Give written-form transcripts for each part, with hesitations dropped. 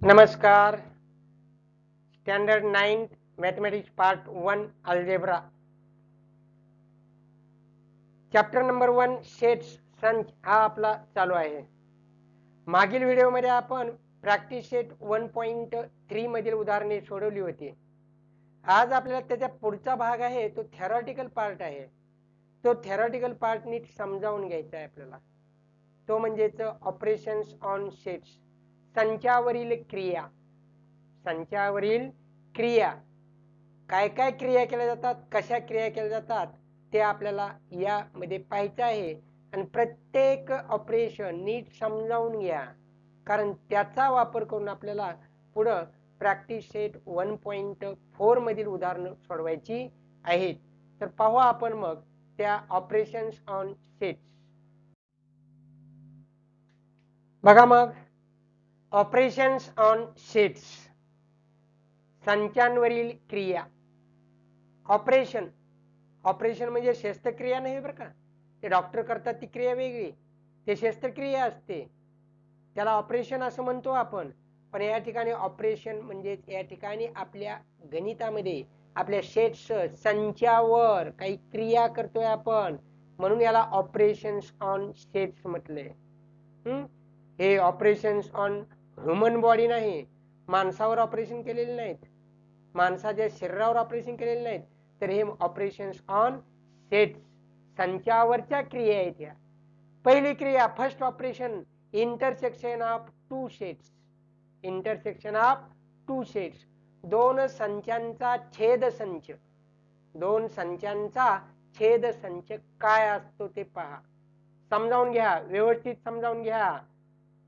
नमस्कार. Standard 9th mathematics part 1 algebra chapter number 1 sets संच हा आपला चालू आहे. मागील व्हिडिओमध्ये आपण प्रॅक्टिस सेट 1.3 मधील उदाहरणे सोडवली होती. आज आपल्याला त्याचा पुढचा भाग आहे तो थेरॉटिकल पार्ट आहे. तो थेरॉटिकल पार्ट नीट समजावून घ्यायचा आहे आपल्याला. तो म्हणजेच ऑपरेशन्स ऑन सेट्स, संचावरील क्रिया. संचावरील क्रिया काय काय क्रिया केल्या जातात, कशा क्रिया केल्या जातात ते आपल्याला यामध्ये पाहायचं आहे. आणि प्रत्येक ऑपरेशन नीट समजावून घ्या, कारण त्याचा वापर करून आपल्याला पुढं प्रॅक्टिस सेट 1.4 मधील उदाहरणं सोडवायची आहेत. तर पाहू आपण मग त्या ऑपरेशन्स ऑन सेट्स. बघा मग, ऑपरेशन्स ऑन सेट्स, संचांवरील क्रिया. ऑपरेशन ऑपरेशन म्हणजे शस्त्रक्रिया नाही बरं का. ते डॉक्टर करतात ती क्रिया वेगळी, ते शस्त्रक्रिया असते, त्याला ऑपरेशन असं म्हणतो आपण. पण या ठिकाणी ऑपरेशन म्हणजे या ठिकाणी आपल्या गणितामध्ये आपल्या सेट्स संचावर काही क्रिया करतोय आपण, म्हणून याला ऑपरेशन्स ऑन सेट्स म्हटले. हे ऑपरेशन्स ऑन ह्युमन बॉडी नाही, माणसावर ऑपरेशन केलेले नाहीत, माणसाच्या शरीरावर ऑपरेशन केलेले नाहीत, तर हे ऑपरेशन्स ऑन सेट्स संचावरच्या क्रिया आहेत. या पहिली क्रिया, first operation, intersection of two sets. Intersection of two sets, दोन संचांचा छेद संच. दोन संचांचा छेद संच काय असतो ते पहा, समजावून घ्या, व्यवस्थित समजावून घ्या.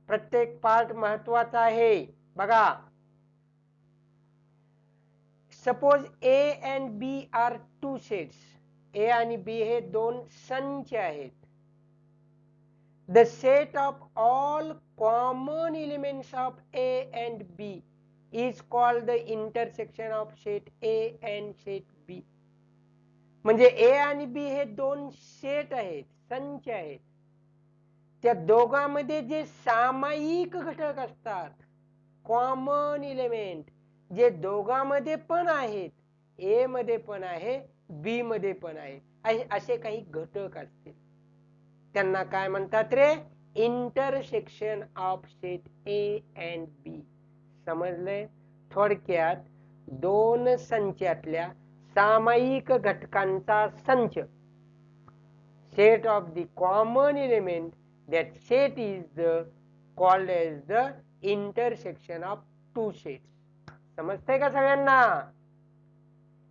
प्रत्येक पार्ट महत्वाचा आहे. बघा, suppose A and B are two sets. A आणि बी हे दोन संच आहेत. The set of all common elements of A and B is called the intersection of set A and set B. म्हणजे ए आणि बी हे दोन set आहेत, संच आहेत. त्या दोघांमध्ये जे सामायिक घटक असतात, कॉमन एलिमेंट, जे दोघांमध्ये पण आहेत, ए मध्ये पण आहे, बी मध्ये पण आहे, असे काही घटक असतील, त्यांना काय म्हणतात रे? Intersection of set A and B. समजले? थोडक्यात दोन संचातल्या सामायिक घटकांचा संच, set of the common element, that set is called as the intersection of two sets. समजतंय का सगळ्यांना?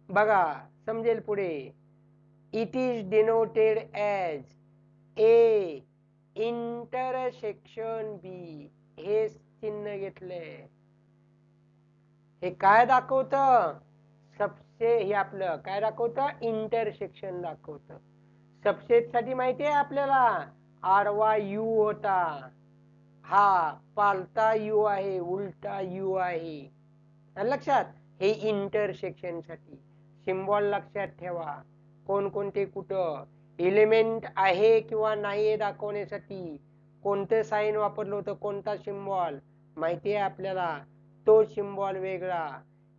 बघा, समजेल पुढे. It is denoted as A intersection B. हे चिन्ह घेतले, हे काय दाखवतं? सबसे हे आपलं काय दाखवतं? इंटरसेक्शन दाखवतं. सबसेट साठी माहिती आहे आपल्याला, आडवा यू होता, हा पालता यू आहे, उलटा यू आहे. लक्षात? हे इंटरसेक्शन साठी सिम्बॉल लक्षात ठेवा. कोणकोणते कुठं एलिमेंट आहे किंवा नाही हे दाखवण्यासाठी कोणतं साइन वापरलं होतं, कोणता सिम्बॉल माहिती आहे आपल्याला, तो सिम्बॉल वेगळा.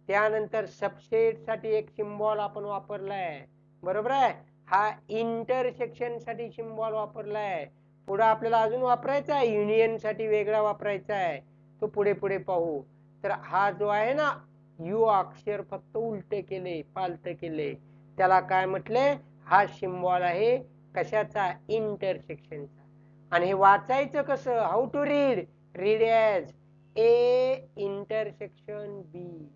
त्यानंतर सबसेट साठी एक सिम्बॉल आपण वापरलाय, बरोबर आहे, हा इंटरसेक्शन साठी सिम्बॉल वापरलाय. पुढे आपल्याला अजून वापरायचा आहे, युनियन साठी वेगळा वापरायचा आहे, तो पुढे पुढे पाहू. तर हा जो आहे ना, यू अक्षर फक्त उलटे केले, पालते केले, त्याला काय म्हटले? हा सिम्बॉल आहे कशाचा? इंटरसेक्शनचा. आणि हे वाचायचं कसं? How to read? Read as A intersection B.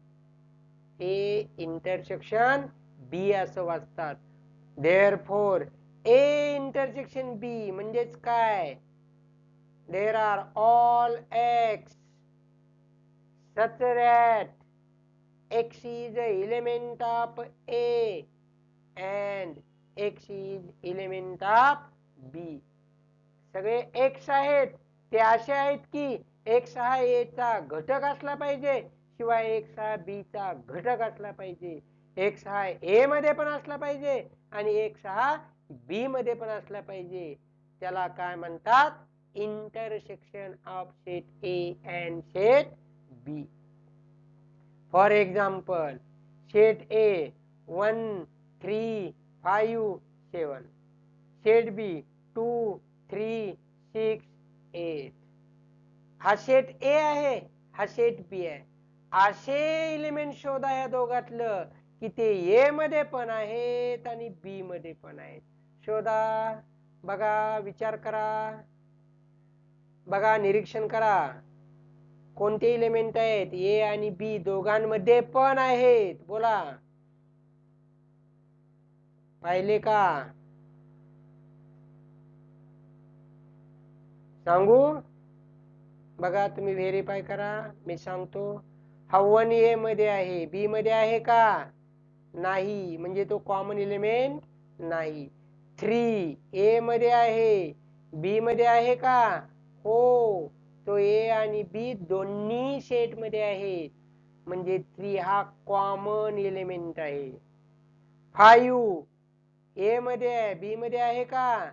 A intersection B असं वाचतात. Therefore A intersection B म्हणजेच काय? There are all x such that x is a element of A and x is element of B. सगळे x आहेत, ते असे आहेत की x हा A चा घटक असला पाहिजे, शिवाय x हा B चा घटक असला पाहिजे, x हा A मध्ये पण असला पाहिजे आणि x हा B मध्ये पण असला पाहिजे. त्याला काय म्हणतात? Intersection of set A and set B. For example, set A 1, 3, 5, 7. Set B 2, 3, 6, 8. हा सेट ए आहे, हा सेट बी आहे. असे एलिमेंट शोधा या दोघातलं की ते ए मध्ये पण आहेत आणि बी मध्ये पण आहेत. शोधा, बघा, विचार करा, बघा, निरीक्षण करा. कोणते एलिमेंट आहेत? ए आणि बी दोघांमध्ये पण आहेत. बोला, पाहिले का? सांगू? बघा, तुम्ही व्हेरीफाय करा, मी सांगतो. हा 1 ए मध्ये आहे, बी मध्ये आहे का? नाही, म्हणजे तो कॉमन एलिमेंट नाही. 3 ए मध्ये आहे, बी मध्ये आहे का? हो, तो ए आणि बी दोन्ही सेट मध्ये आहे, म्हणजे 3 हा कॉमन एलिमेंट आहे. 5 ए मध्ये आहे, बी मध्ये आहे का?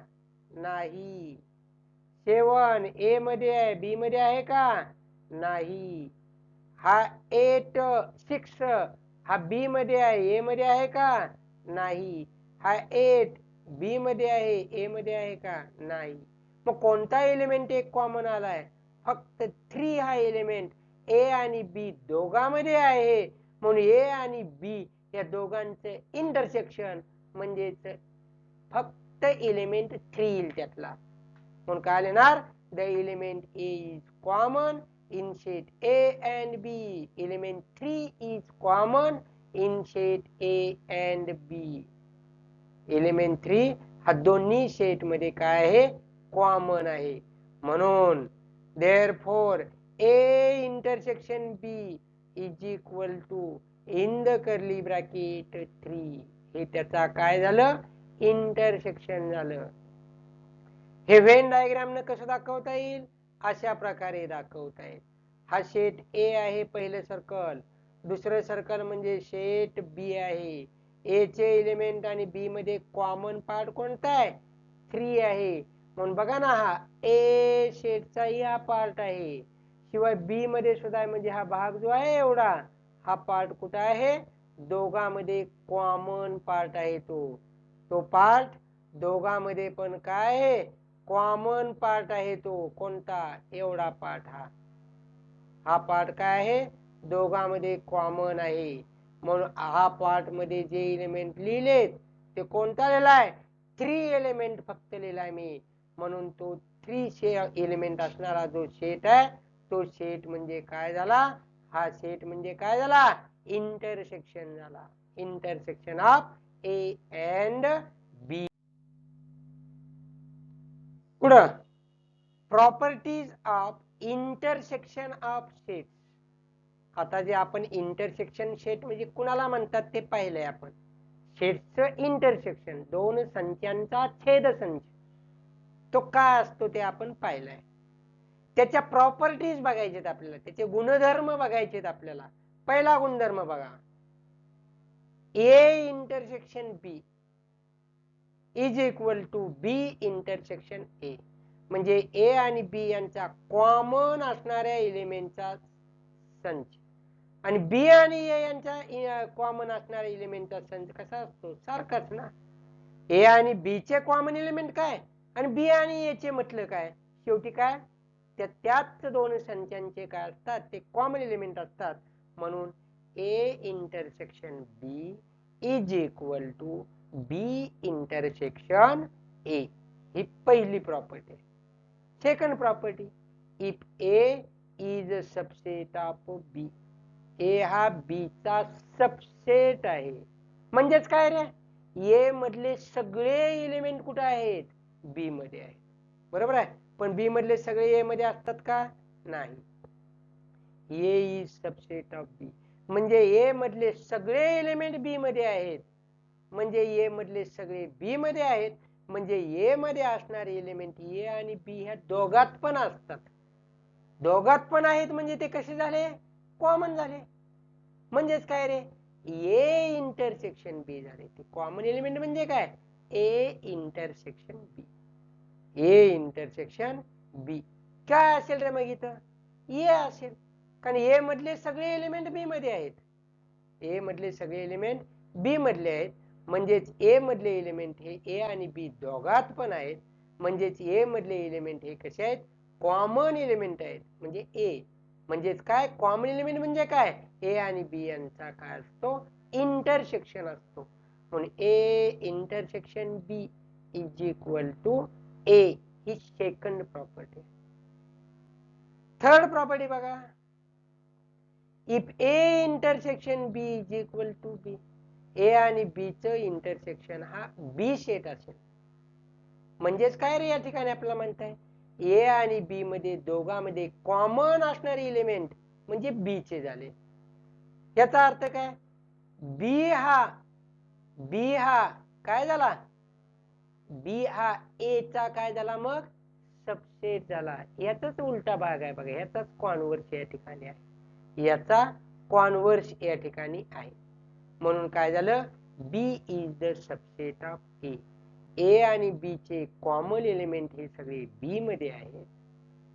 नाही. 7 ए मध्ये आहे, बी मध्ये आहे का? नाही. हा 8 6 हा बी मध्ये आहे, ए मध्ये आहे का? नाही. हा 8 बी मध्ये आहे, ए मध्ये आहे का? नाही. मग कोणता एलिमेंट एक कॉमन आलाय? फक्त 3 हा एलिमेंट ए आणि बी दोघांमध्ये आहे, म्हणून ए आणि बी या दोघांचे इंटरसेक्शन म्हणजेच फक्त एलिमेंट 3 येईल त्यातला. म्हणून काय लिहिणार? The element A is common in set A and B. Element 3 is common in set A and B. Element 3 हा दोन्ही सेट मध्ये काय आहे? कॉमन आहे. म्हणून therefore A intersection B is equal to in the curly bracket 3. हे त्याचा काय झालं? इंटरसेक्शन झालं. हे व्हेन डायग्राम न कसं दाखवता येईल? अशा प्रकारे दाखवता येईल. हा सेट ए आहे पहिलं सर्कल, दुसरं सर्कल म्हणजे सेट बी आहे. ए चे एलिमेंट आणि बी मध्ये कॉमन पार्ट कोणता आहे? 3 आहे. म्हणून बघा ना, हा ए सेटचाही हा पार्ट आहे, शिवाय बी मध्ये सुद्धा आहे, म्हणजे हा भाग जो आहे एवढा, हा पार्ट कुठं आहे? दोघांमध्ये कॉमन पार्ट आहे. तो पार्ट दोघांमध्ये पण काय आहे? कॉमन पार्ट आहे. तो कोणता? एवढा पार्ट. हा पार्ट काय आहे? दोघांमध्ये कॉमन आहे. म्हणून हा पार्ट मध्ये जे एलिमेंट लिहिलेत ते कोणता लिहिलाय? 3 एलिमेंट फक्त लिहिलाय मी. म्हणून तो 3 एलिमेंट असणारा जो सेट आहे तो सेट म्हणजे काय झाला? हा सेट म्हणजे काय झाला? इंटरसेक्शन झाला. इंटरसेक्शन ऑफ ए अँड बी. पुढं properties of intersection of set. आता जे आपण इंटरसेक्शन सेट म्हणजे कुणाला म्हणतात ते पाहिलंय आपण. सेटचं इंटरसेक्शन, दोन संख्यांचा छेदसंच, तो काय असतो ते आपण पाहिलंय. त्याच्या प्रॉपर्टीज बघायचेत आपल्याला, त्याचे गुणधर्म बघायचेत आपल्याला. पहिला गुणधर्म बघा, A intersection B is equal to B intersection A. म्हणजे ए आणि बी यांचा कॉमन असणाऱ्या एलिमेंटचा संच, आणि बी आणि ए यांचा कॉमन असणाऱ्या एलिमेंटचा संच कसा असतो? सारखाच ना. ए आणि बी चे कॉमन एलिमेंट काय आणि बी आणि ए चे म्हटलं काय? शेवटी काय? त्याच दोन संचांचे काय असतात? ते कॉमन एलिमेंट असतात. म्हणून A intersection B is equal to B intersection A. ही पहिली property. Second property, if A is a subset of B. A हा बी चा सबसेट आहे. म्हणजेच काय रे? ए मधले सगळे एलिमेंट कुठे आहेत? बी मध्ये आहेत. बरोबर आहे. पण बी मधले सगळे ए मध्ये असतात का? नाही. ए इज सबसेट ऑफ बी म्हणजे ए मधले सगळे एलिमेंट बी मध्ये आहेत, म्हणजे ए मधले सगळे बी मध्ये आहेत, म्हणजे ए मध्ये असणारे एलिमेंट ए आणि बी ह्या दोघात पण असतात. दोघात पण आहेत म्हणजे ते कसे झाले? कॉमन झाले. म्हणजेच काय रे? ए इंटरसेक्शन बी झाले. ते कॉमन एलिमेंट म्हणजे काय? ए इंटरसेक्शन बी. ए इंटरसेक्शन बी काय असेल रे मग इथं? ए असेल. कारण ए मधले सगळे एलिमेंट बी मध्ये आहेत. ए मधले सगळे एलिमेंट बी मधले आहेत. म्हणजेच ए मधले एलिमेंट हे ए आणि बी दोघात पण आहेत. म्हणजेच ए मधले एलिमेंट हे कसे आहेत? कॉमन एलिमेंट आहेत. म्हणजे ए म्हणजेच काय? कॉमन एलिमेंट म्हणजे काय? ए आणि बी यांचा काय असतो? इंटरसेक्शन असतो. म्हणून A intersection B is equal to A ही सेकंड प्रॉपर्टी. थर्ड प्रॉपर्टी बघा, if A intersection B is equal to B, A आणि बी च इंटरसेक्शन हा बी सेट असेल. म्हणजेच काय रे या ठिकाणी आपल्याला म्हणताय? ए आणि बी मध्ये दोघांमध्ये कॉमन असणारे एलिमेंट म्हणजे बी चे झाले. याचा अर्थ काय? बी हा काय झाला? बी हा ए चा काय झाला? मग सबसेट झाला. याचाच उलटा भाग आहे बघा, याचाच कॉन्व्हर्स या ठिकाणी आहे. याचा कॉन्व्हर्स या ठिकाणी आहे. म्हणून काय झालं? बी is the subset of A. ए आणि बी चे कॉमन एलिमेंट हे सगळे बी मध्ये आहेत.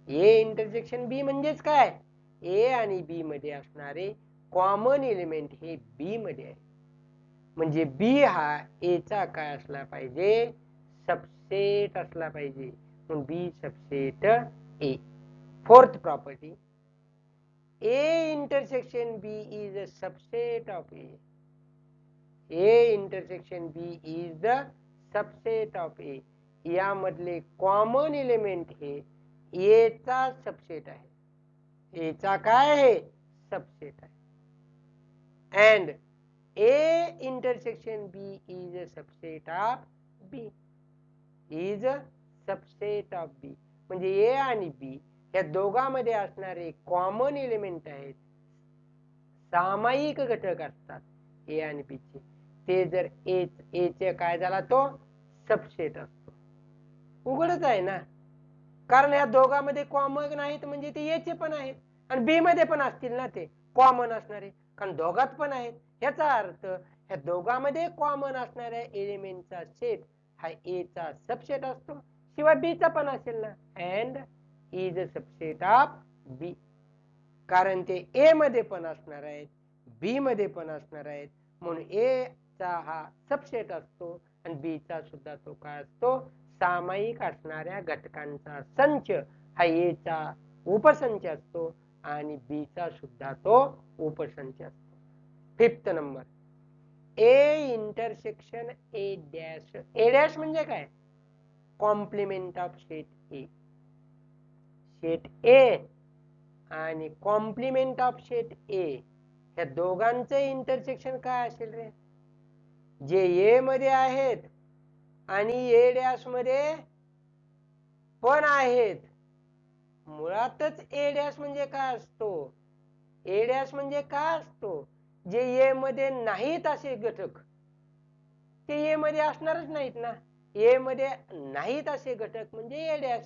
ए इंटरसेक्शन बी म्हणजेच काय? ए आणि बी मध्ये असणारे कॉमन एलिमेंट हे बी मध्ये आहे. म्हणजे बी हा ए चा काय असला पाहिजे? सबसेट असला पाहिजे. म्हणून B subset A. Fourth property, A intersection B is a subset of A. A intersection B is the subset of A. यामधले कॉमन एलिमेंट हे ए चा सबसेट आहे. ए चा काय आहे? सबसेट आहे. And A intersection B is a subset of B. Is a subset of B म्हणजे A आणि बी या दोघांमध्ये असणारे कॉमन एलिमेंट आहेत, सामायिक घटक असतात ए आणि बी चे. ते जर ए चे काय झाला? तो सबसेट असतो. उघडच आहे ना, कारण या दोघांमध्ये कॉमन नाहीत म्हणजे ते ए चे पण आहेत आणि बी मध्ये पण असतील ना ते कॉमन असणारे, कारण दोघात पण आहेत. याचा अर्थ या दोघांमध्ये कॉमन असणाऱ्या एलिमेंटचा सेट हा ए चा सबसेट असतो, शिवाय बी चा पण असेल ना. And is a subset of B, कारण ते ए मध्ये पण असणार आहेत, बी मध्ये पण असणार आहेत. म्हणून ए चा हा सबसेट असतो आणि बी चा सुद्धा तो काय असतो? सामायिक असणाऱ्या घटकांचा संच हा ए चा उपसंच असतो आणि बी चा सुद्धा तो उपसंच असतो. Fifth number, A intersection A dash. A dash म्हणजे काय? Complement of set A. Set A आणि कॉम्प्लिमेंट ऑफ सेट ए या दोघांचं इंटरसेक्शन काय असेल रे? जे ए मध्ये आहेत आणि ए डॅश मध्ये पण आहेत. मुळातच ए डॅश म्हणजे काय असतो? ए डॅश म्हणजे काय असतो? जे ए मध्ये नाहीत असे घटक ते ए मध्ये असणारच नाहीत ना. ए मध्ये नाहीत असे घटक म्हणजे ए डॅश.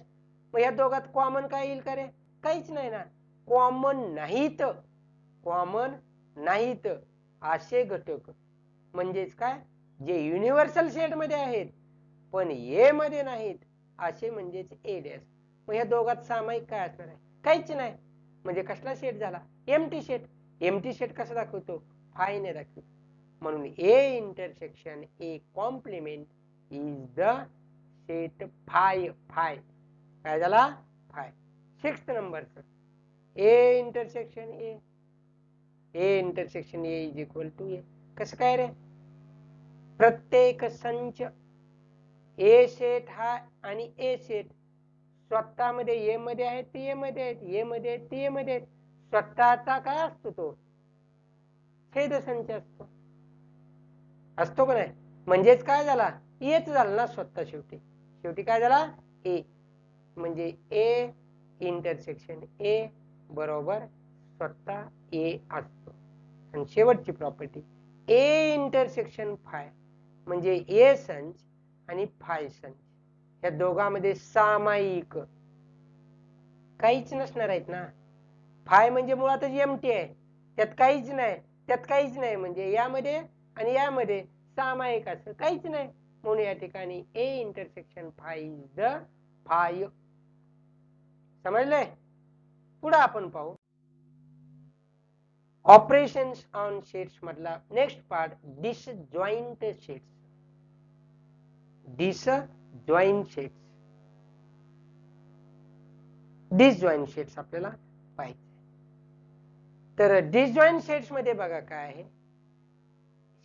मग या दोघात कॉमन काय येईल का रे? काहीच नाही ना. कॉमन नाहीत, कॉमन नाहीत असे घटक म्हणजेच काय? जे युनिव्हर्सल सेट मध्ये आहेत पण ए मध्ये नाहीत असे म्हणजेच ए डॅश. मग या दोघात सामायिक काय असणार आहे? काहीच नाही. म्हणजे कसला सेट झाला? Empty set. एम्प्टी सेट कसा दाखवतो? फाय ने दाखवतो. म्हणून A intersection A complement is the set phi. Phi काय झाला? फाय. सिक्स्थ नंबरचं, A intersection A. A intersection A is equal to A. कसं काय रे? प्रत्येक संच ए सेट हा आणि ए सेट स्वतःमध्ये ए मध्ये आहेत ते ए मध्ये आहेत, ए मध्ये आहेत ते ए मध्ये आहेत. स्वतःचा काय असतो? तो छेदसंच असतो. असतो का नाही? म्हणजेच काय झाला? एच झाला ना स्वतः. शेवटी शेवटी काय झाला? ए. म्हणजे ए इंटरसेक्शन ए बरोबर स्वतः ए असतो. आणि शेवटची प्रॉपर्टी, ए इंटरसेक्शन फाय म्हणजे ए संच आणि फाय संच या दोघांमध्ये सामायिक काहीच नसणार आहेत ना. फाय म्हणजे मुळातच एम्प्टी आहे, त्यात काहीच नाही. त्यात काहीच नाही म्हणजे यामध्ये आणि यामध्ये सामायिक असं काहीच नाही. म्हणून या ठिकाणी A intersection phi is the phi. समजलंय? पुढे आपण पाहू, ऑपरेशन्स ऑन सेट्स मधला next part disjoint sets. Disjoint sets, disjoint sets आपल्याला पाहिजे. तर डिसजॉइंट सेट्स मध्ये बघा काय आहे.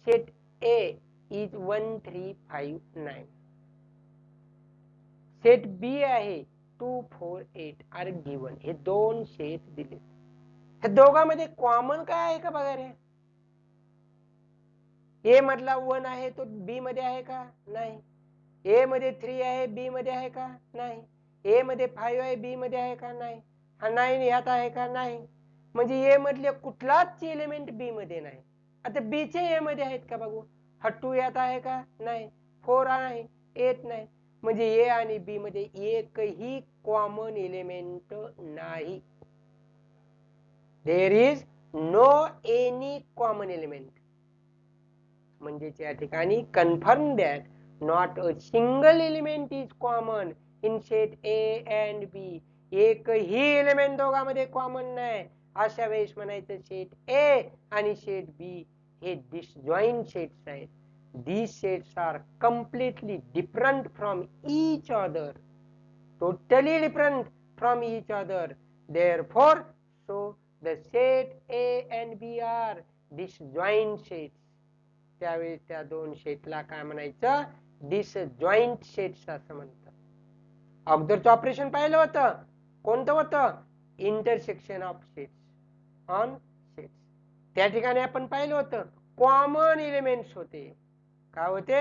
Set A is 1 3 5 9. Set B आहे 2 4 8 आर गिवन. हे दोन सेट दिले. हे दोघांमध्ये कॉमन काय आहे का बघा रे. ए मधला 1 आहे तो बी मध्ये आहे का नाही. ए मध्ये 3 आहे बी मध्ये आहे का नाही. ए मध्ये 5 आहे बी मध्ये आहे का नाही. हा 9 यात आहे का नाही. म्हणजे ए मधले कुठलाच एलिमेंट बी मध्ये नाही. आता बी चे ए मध्ये आहेत का बघू. हा 2 यात आहे का नाही. 4 आहे 8 नाही. म्हणजे ए आणि बी मध्ये एकही कॉमन एलिमेंट नाही. There is no any common element. म्हणजे या ठिकाणी confirm that not a single element is common in set A and B. एकही एलिमेंट दोघांमध्ये कॉमन नाही. अशा वेळेस म्हणायचं सेट ए आणि सेट बी हे डिसजॉइंट सेट्स आहेत. These sets are completely different from each other, totally different from each other. Therefore, so the set A and B are disjoint sets. त्यावेळी त्या दोन सेटला काय म्हणायचं. डिसजॉइंट सेट्स असं म्हणतात. अगोदरचं ऑपरेशन पाहिलं होतं. कोणतं होतं. Intersection of sets on sets. त्या ठिकाणी आपण पाहिलं होतं कॉमन एलिमेंट्स होते. काय होते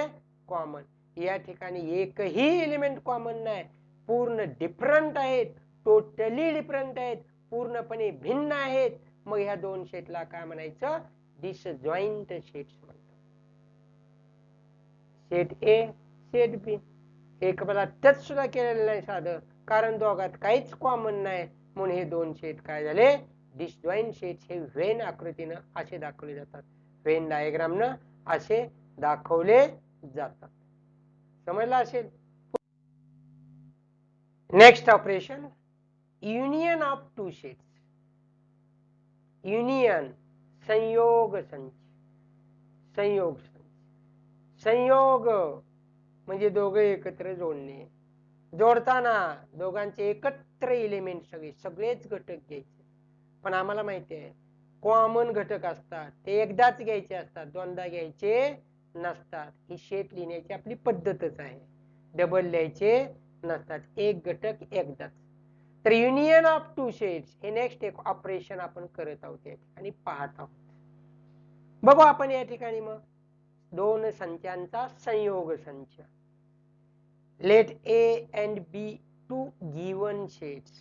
कॉमन. या ठिकाणी एकही एलिमेंट कॉमन नाही. पूर्ण डिफरंट आहेत. टोटली डिफरंट आहेत. पूर्णपणे भिन्न आहेत. मग ह्या दोन सेटला काय म्हणायचं. डिसजॉइंट सेट्स म्हणतात. सेट ए सेट बी एकमेकाला टच सुद्धा केलेलं नाही साधं. कारण दोघात काहीच कॉमन नाही. म्हणून हे दोन सेट काय झाले डिसजॉइंट सेट्स. हे व्हेन आकृतीनं असे दाखवले जातात. व्हेन डायग्रामनं असे दाखवले जातात. समजलं असेल. Next operation union of two sets. Union संयोग संच. संयोग संच. संयोग म्हणजे दोघे एकत्र जोडणे. जोडताना दोघांचे एकत्र एलिमेंट सगळेच घटक घ्यायचे. पण आम्हाला माहिती आहे कॉमन घटक असतात ते एकदाच घ्यायचे असतात. दोनदा घ्यायचे नसतात. ही सेट लिहिण्याची आपली पद्धतच आहे. डबल लिहायचे नसतात. एक घटक एकदाच. तर युनियन ऑफ टू सेट्स हे नेक्स्ट एक ऑपरेशन आपण करत आहोत आणि पाहत आहोत. बघू आपण या ठिकाणी मग दोन संचांचा संयोग संच. Let A and B two given sets.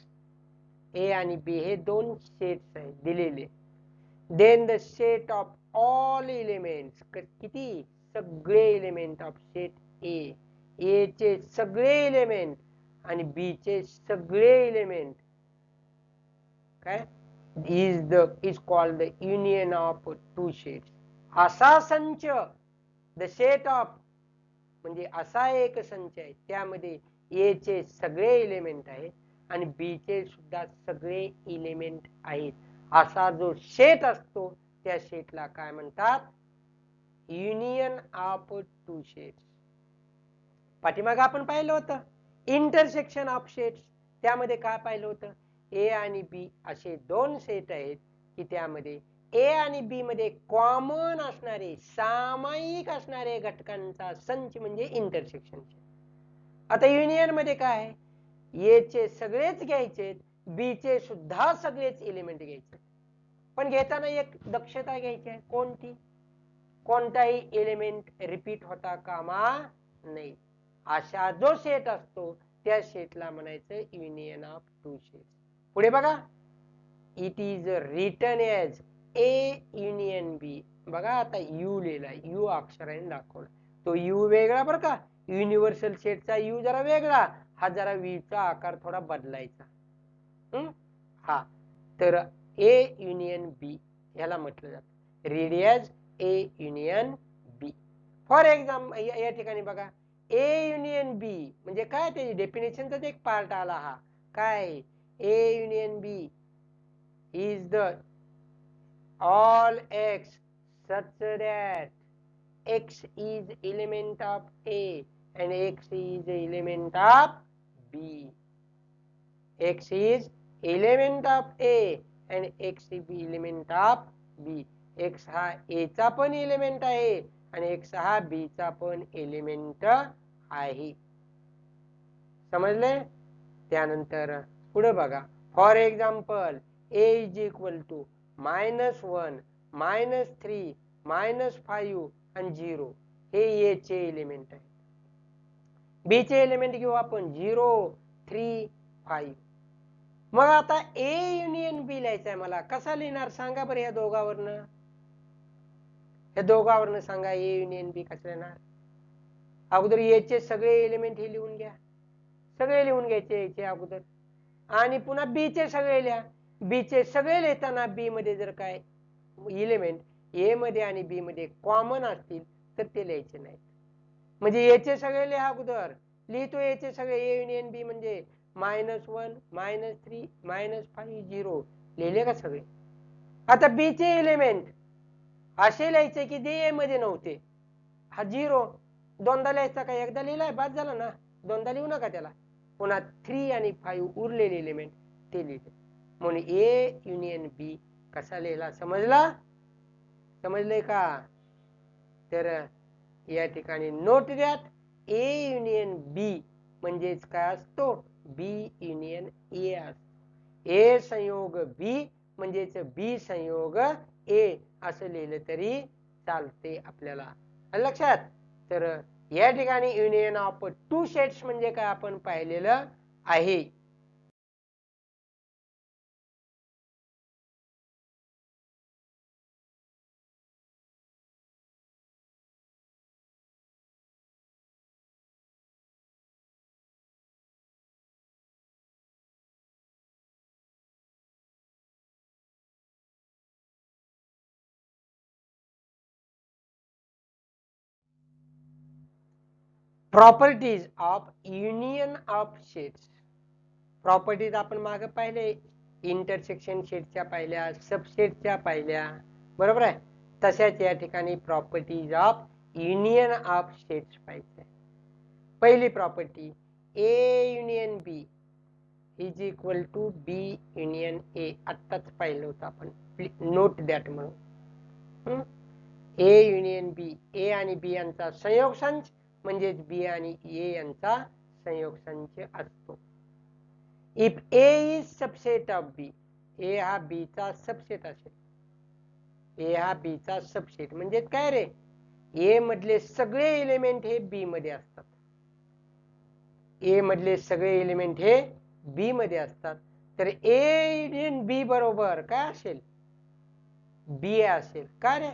A आणि बी हे दोन सेट्स आहेत दिलेले. Then the set of all elements. किती सगळे element of set A. A चे सगळे एलिमेंट आणि बी चे सगळे एलिमेंट काय is called the union of two sets. असा संच द सेट ऑफ म्हणजे असा एक संच आहे त्यामध्ये ए चे सगळे एलिमेंट आहेत आणि बी चे सुद्धा सगळे एलिमेंट आहेत. असा जो सेट असतो त्या सेटला काय म्हणतात युनियन ऑफ टू सेट्स. पाठीमागे आपण पाहिलं होतं इंटरसेक्शन ऑफ सेट्स. त्यामध्ये काय पाहिलं होतं ए आणि बी असे दोन सेट आहेत की त्यामध्ये ए आणि बी मध्ये कॉमन असणारे सामायिक असणारे घटकांचा संच म्हणजे इंटरसेक्शन. आता युनियन मध्ये काय आहे ए चे सगळेच घ्यायचे बी चे सुद्धा सगळेच एलिमेंट घ्यायचे. पण घेताना एक दक्षता घ्यायची आहे. कोणती. कोणताही एलिमेंट रिपीट होता कामा नाही. अशा जो सेट असतो त्या सेटला म्हणायचं युनियन ऑफ टू सेट्स. पुढे बघा it is written as A union B. बघा आता यू लिहिलाय. यू अक्षराने दाखवला. तो यू वेगळा बरं का. युनिव्हर्सल सेटचा यू जरा वेगळा. हा जरा वी चा आकार थोडा बदलायचा. हा तर ए युनियन बी ह्याला म्हटलं जातं. Read as A union B. For example या ठिकाणी बघा ए युनियन बी म्हणजे काय त्याची डेफिनेशनचाच एक पार्ट आला. हा काय A union B is the all x such that x is element of A and x is element of B. X is element of A and x is element of B. x हा A चा पण element आहे आणि x हा B चा पण element आहे. समजले? त्यानंतर पुढे बघा. For example A is equal to -1 -3 -5 आणि 0 हे A चे एलिमेंट आहे. B चे एलिमेंट घेऊ आपण 0 3 5. मग आता A युनियन B लिहायचं आहे मला. कसा लिहिणार सांगा बरं? या दोघावरनं सांगा A युनियन B कसं लिहिणार? अगोदर A चे सगळे एलिमेंट हे लिहून घ्या. सगळे लिहून घ्यायचे A चे अगोदर आणि पुन्हा B चे सगळे लिहा. B चे सगळे लिहिताना B मध्ये जर काय एलिमेंट A मध्ये आणि B मध्ये कॉमन असतील तर ते लिहायचे नाहीत. म्हणजे A चे सगळे लिहा अगोदर. लिहितो A चे सगळे A युनियन B म्हणजे -1 -3 -5 0 लिहिले का सगळे? आता B चे एलिमेंट असे लिहायचे की जे A मध्ये नव्हते. हा 0 दोनदा लिहायचा का? एकदा लिहिलाय बाद झाला ना. दोनदा लिहू नका त्याला. पुन्हा 3 आणि 5 उरलेले एलिमेंट ते लिहिले. म्हणून A युनियन B कसा लिहिला समजला? समजले का? तर या ठिकाणी नोट द्या. A युनियन B म्हणजेच काय असतो? B युनियन A असतो. A संयोग B म्हणजेच B संयोग A असं लिहिलं तरी चालते आपल्याला. लक्षात? तर या ठिकाणी युनियन ऑफ टू सेट्स म्हणजे काय आपण पाहिलेलं आहे. Properties of union of sets. Properties आपण मागे पाहिले. इंटरसेक्शन सेटच्या पाहिल्या, सबसेटच्या पाहिल्या, बरोबर आहे. तशाच या ठिकाणी properties of union of sets पाहिजे. पहिली property A union B is equal to B union A. आत्ताच पाहिलं होतं आपण. नोट दॅट म्हणून. A युनियन B, A आणि B यांचा संयोग संच म्हणजेच B आणि A यांचा संयोग संच असतो. If A is subset of B, A हा B चा सबसेट असेल. A हा B चा सबसेट म्हणजे काय रे? A मधले सगळे एलिमेंट हे B मध्ये असतात. A मधले सगळे एलिमेंट हे B मध्ये असतात. तर A युनियन B बरोबर काय असेल? B असेल. का रे?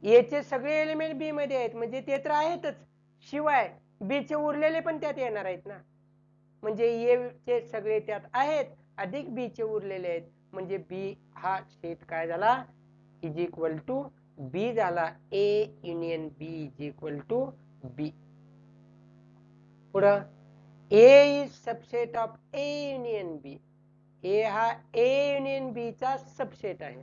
A चे सगळे एलिमेंट B मध्ये आहेत म्हणजे ते तर आहेतच. शिवाय B चे उरलेले पण त्यात येणार आहेत ना. म्हणजे A चे सगळे त्यात आहेत अधिक B चे उरलेले आहेत म्हणजे B हा सेट काय झाला? इज इक्वल टू B झाला. A union B is equal to B. पुढं A is subset of A union B. A हा A युनियन B चा सबसेट आहे.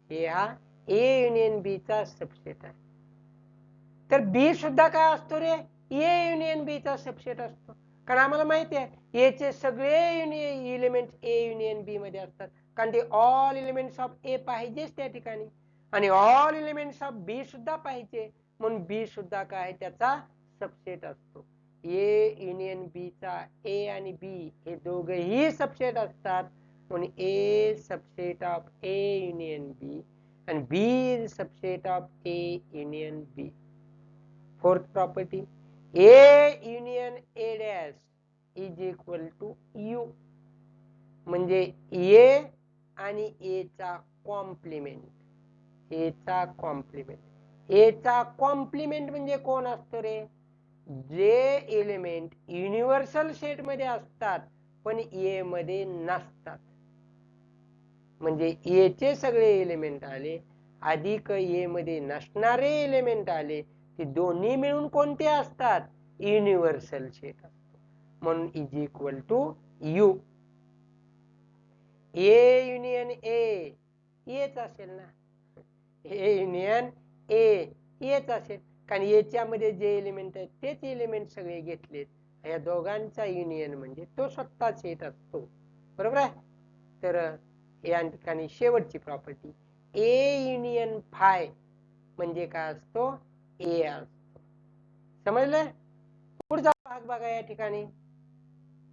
A हा A युनियन B चा सबसेट आहे. तर B सुद्धा काय असतो रे? A युनियन B चा सबसेट असतो. कारण आम्हाला माहिती आहे A चे सगळे एलिमेंट A युनियन B मध्ये असतात. कारण ते ऑल एलिमेंट्स ऑफ A पाहिजेच त्या ठिकाणी आणि ऑल एलिमेंट्स ऑफ B सुद्धा पाहिजे. म्हणून B सुद्धा काय त्याचा सबसेट असतो. A युनियन B चा A आणि B हे दोघेही सबसेट असतात. म्हणून A subset of A union B and B is subset of A union B. Fourth property, A union A dash is equal to U. म्हणजे A आणि A चा complement. A चा complement. A चा complement म्हणजे कोण असतो रे? जे element universal set मध्ये असतात पण A मध्ये नसतात. म्हणजे A चे सगळे एलिमेंट आले अधिक A मध्ये नसणारे एलिमेंट आले ते दोन्ही मिळून कोणते असतात? युनिव्हर्सल सेट असतो. म्हणून is equal to U. A union A H असेल ना, ए युनियन ए एच असेल, कारण याच्यामध्ये जे एलिमेंट आहेत तेच एलिमेंट सगळे घेतलेत। या दोघांचा युनियन म्हणजे तो स्वतःच येत असतो, बरोबर आहे। तर या ठिकाणी शेवटची प्रॉपर्टी ए युनियन फाय म्हणजे काय असतो, ए असतो। समजलं? पुढचा भाग बघा या ठिकाणी,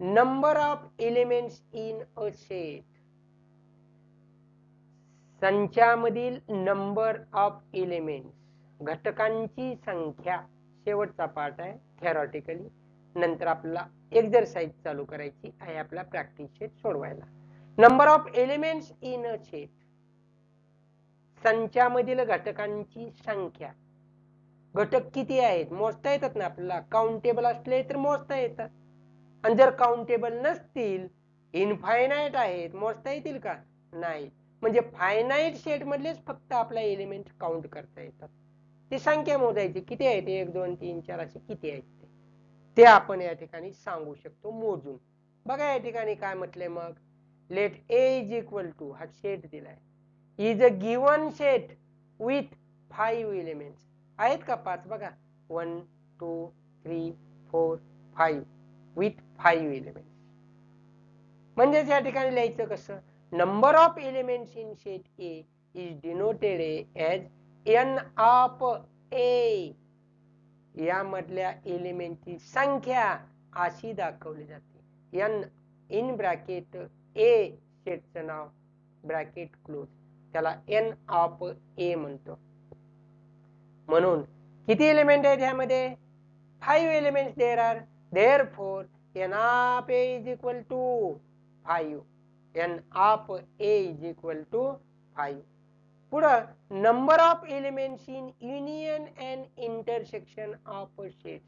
number of elements in a set. संचामधील नंबर ऑफ एलिमेंट्स, घटकांची संख्या, शेवटचा पार्ट आहे थेरॉटिकली। नंतर आपल्याला एक्सरसाइज चालू करायची आहे आपला प्रॅक्टिस सेट सोडवायला। Number of elements in a set, संचामधील घटकांची संख्या। घटक किती आहेत मोजता येतात ना आपल्याला, काउंटेबल असले तर मोजता येतात, आणि जर काउंटेबल नसतील, इनफायनाइट आहेत, मोजता येतील का? नाही। म्हणजे फायनाइट सेट मधलेच फक्त आपला एलिमेंट काउंट करता येतात, ती संख्या मोजायची किती आहेत, 1 2 3 4 असे किती आहेत ते आपण या ठिकाणी सांगू शकतो मोजून। बघा या ठिकाणी काय म्हटलंय मग, let A is equal to, हा सेट दिलाय, is a given set with 5 elements, आहेत का 5? बघा 1 2 3 4 5 विथ 5 एलिमेंट्स। म्हणजे या ठिकाणी लिहायचं कसं, number of elements in set A is denoted as N of A, यामधल्या एलिमेंटची संख्या अशी दाखवली जाते, एन इन ब्रॅकेट ए, सेटचं नाव ब्रॅकेट क्लोज, त्याला एन ऑफ ए म्हणतो। म्हणून किती एलिमेंट आहेत ह्यामध्ये, 5 elements there are, therefore n of a is equal to 5, n of a is equal to 5। पुढं, number of elements in union and intersection of sets,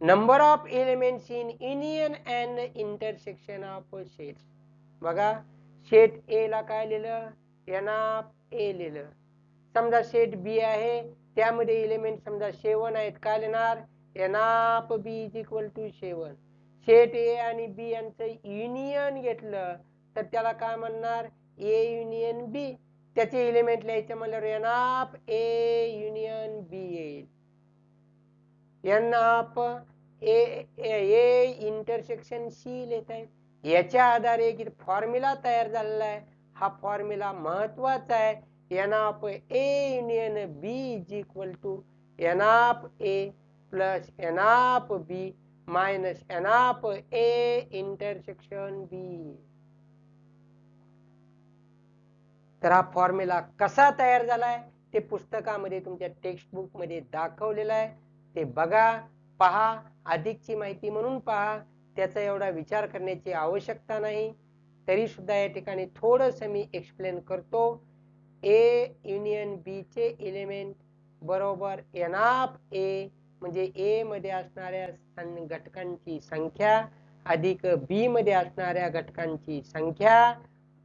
number of elements in union and intersection of sets. बघा set ए ला काय लिहिलं, n of ए लिहिलं। समजा set B आहे, त्यामध्ये element समजा 7 आहेत, काय लिहिणार, n of B is equal to 7। Set A आणि बी यांचं युनियन घेतलं तर त्याला काय म्हणणार, ए युनियन बी, त्याचे एलिमेंट लिहायचे म्हणल्यावर n of A union B येईल, n of A intersection C लिहित आहे। याच्या आधारे एक फॉर्म्युला तयार झालेला आहे, हा फॉर्म्युला महत्वाचा आहे, n of A union B is equal to n of A plus n of B minus n of A intersection B. तर हा फॉर्म्युला कसा तयार झालाय ते पुस्तकामध्ये तुमच्या टेक्स्ट बुक मध्ये दाखवलेलं आहे, ते बघा, पहा, अधिकची माहिती म्हणून पहा, त्याचा एवढा विचार करण्याची आवश्यकता नाही। तरी सुद्धा या ठिकाणी थोडंसं मी एक्सप्लेन करतो। ए युनियन बी चे एलिमेंट बरोबर n ऑफ ए म्हणजे ए मध्ये असणाऱ्या घटकांची संख्या अधिक बी मध्ये असणाऱ्या घटकांची संख्या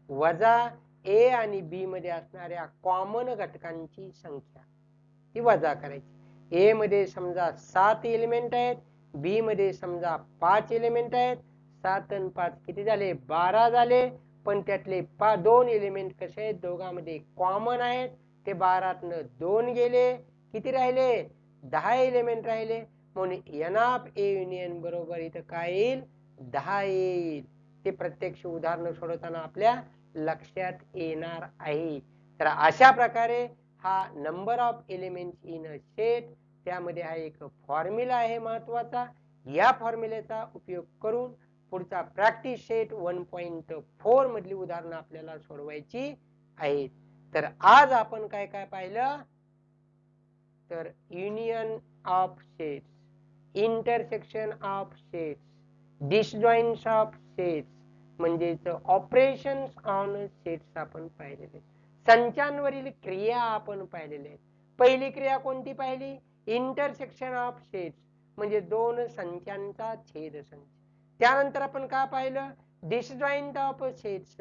वजा ए आणि बी मध्ये असणाऱ्या कॉमन घटकांची संख्या, ती वजा करायची। ए मध्ये समजा 7 एलिमेंट आहेत, बी मध्ये समजा 5 एलिमेंट आहेत, 7 आणि 5 किती झाले, 12 झाले। पण त्यातले 2 एलिमेंट कसे आहेत, दोघांमध्ये कॉमन आहेत, ते 12तनं 2 गेले, किती राहिले, 10 एलिमेंट राहिले। म्हणून n ऑफ ए युनियन बरोबर इथं काय येईल, 10 येईल। ते प्रत्यक्ष उदाहरण सोडवताना आपल्या लक्षात येणार आहे। तर अशा प्रकारे हा number of elements in a set, त्यामध्ये हा एक फॉर्म्युला आहे महत्वाचा, या फॉर्म्युलेचा उपयोग करून पुढचा प्रॅक्टिस सेट 1.4 मधली उदाहरणं आपल्याला सोडवायची आहेत। तर आज आपण काय काय पाहिलं, तर union of sets, intersection of sets, disjoints of sets म्हणजेच ऑपरेशन्स ऑन सेट्स आपण पाहिलेले, संचांवरील क्रिया आपण पाहिलेले आहेत। पहिली क्रिया कोणती पाहिली, इंटरसेक्शन ऑफ सेट्स म्हणजे दोन संचांचा छेदसंच। त्यानंतर आपण काय पाहिलं, डिसजॉइंट ऑफ सेट्स,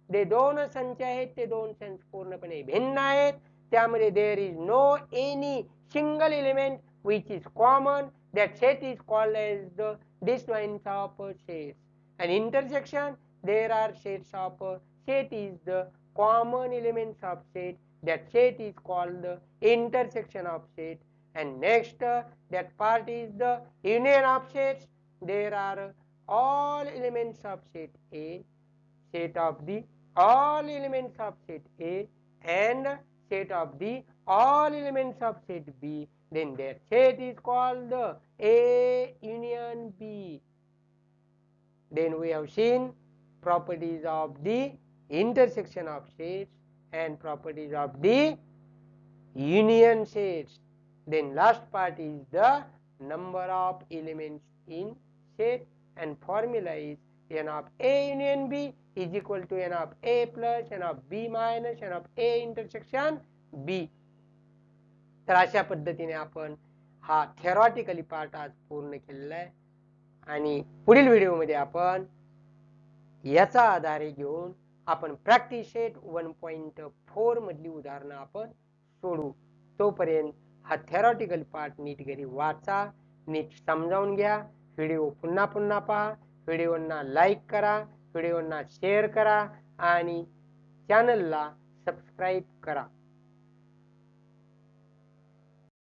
जे दोन संच आहेत ते दोन संच पूर्णपणे भिन्न आहेत, त्यामध्ये there is no any single element which is common, that set is called as the disjoint of sets. And intersection, there are sets of set is the common elements of set. That set is called the intersection of set. And next, that part is the union of sets. There are all elements of set A, set of the all elements of set A, and set of the all elements of set B. Then their set is called the A union B. Then we have seen properties of the intersection of sets and properties of the union sets. Then last part is the number of elements in set, and formula is n of A union B is equal to n of A plus n of B minus n of A intersection B. तर अशा पद्धतीने आपण हा theoretically part आज पूर्ण केलेला आहे आणि पुढील व्हिडिओमध्ये आपण याचा आधारे घेऊन आपण प्रॅक्टिस सेट 1.4 मधली उदाहरणं आपण सोडू. तोपर्यंत हा थेरॉटिकल पार्ट नीट घरी वाचा, नीट समजावून घ्या, व्हिडिओ पुन्हा पुन्हा पहा, व्हिडिओंना लाईक करा, व्हिडिओंना शेअर करा आणि चॅनलला सबस्क्राईब करा.